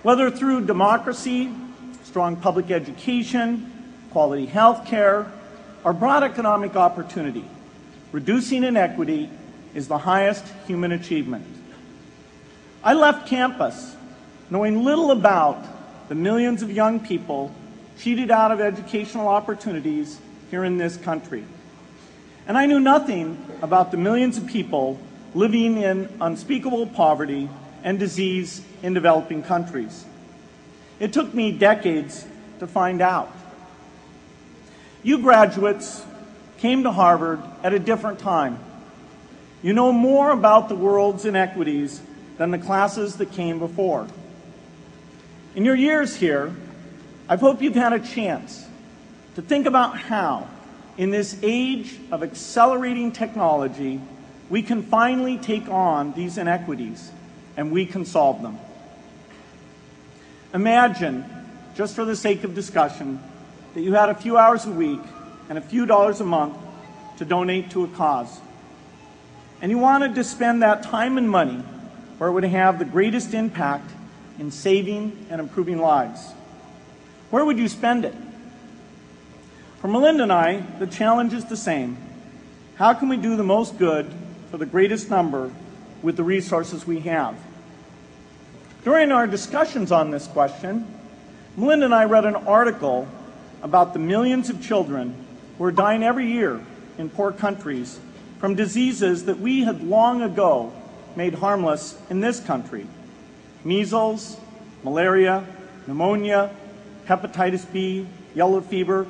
Whether through democracy, strong public education, quality health care, or broad economic opportunity, reducing inequity is the highest human achievement. I left campus knowing little about the millions of young people cheated out of educational opportunities here in this country. And I knew nothing about the millions of people living in unspeakable poverty and disease in developing countries. It took me decades to find out. You graduates came to Harvard at a different time. You know more about the world's inequities than the classes that came before. In your years here, I hope you've had a chance to think about how, in this age of accelerating technology, we can finally take on these inequities and we can solve them. Imagine, just for the sake of discussion, that you had a few hours a week and a few dollars a month to donate to a cause. And you wanted to spend that time and money where it would have the greatest impact in saving and improving lives. Where would you spend it? For Melinda and I, the challenge is the same. How can we do the most good for the greatest number with the resources we have? During our discussions on this question, Melinda and I read an article about the millions of children who are dying every year in poor countries from diseases that we had long ago made harmless in this country: measles, malaria, pneumonia, hepatitis B, yellow fever.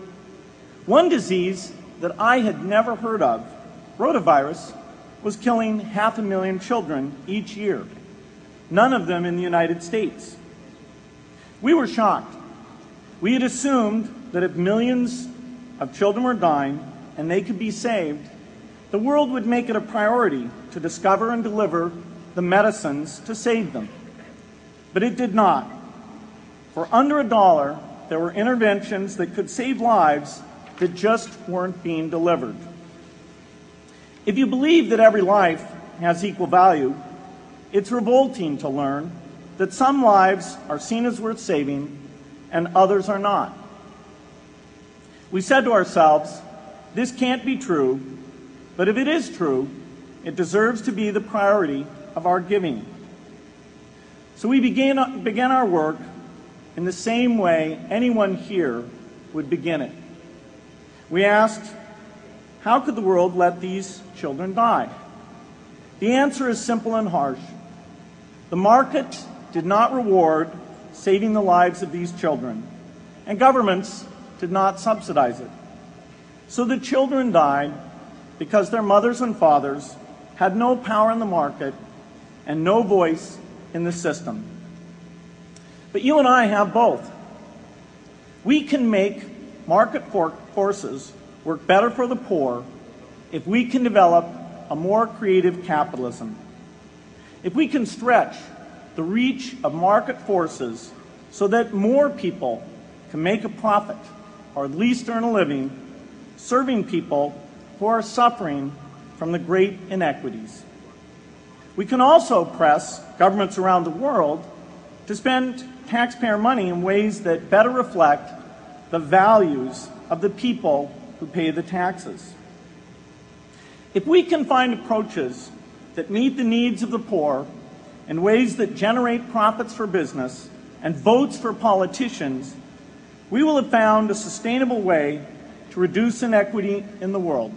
One disease that I had never heard of, rotavirus, was killing 500,000 children each year, none of them in the United States. We were shocked. We had assumed that if millions of children were dying and they could be saved, the world would make it a priority to discover and deliver the medicines to save them. But it did not. For under $1, there were interventions that could save lives that just weren't being delivered. If you believe that every life has equal value, it's revolting to learn that some lives are seen as worth saving and others are not. We said to ourselves, this can't be true, but if it is true, it deserves to be the priority of our giving. So we began our work in the same way anyone here would begin it. We asked, how could the world let these children die? The answer is simple and harsh. The market did not reward saving the lives of these children, and governments did not subsidize it. So the children died because their mothers and fathers had no power in the market and no voice in the system. But you and I have both. We can make market forces work better for the poor if we can develop a more creative capitalism. If we can stretch the reach of market forces so that more people can make a profit or at least earn a living serving people who are suffering from the great inequities. We can also press governments around the world to spend taxpayer money in ways that better reflect the values of the people who pay the taxes. If we can find approaches that meet the needs of the poor in ways that generate profits for business and votes for politicians, we will have found a sustainable way to reduce inequity in the world.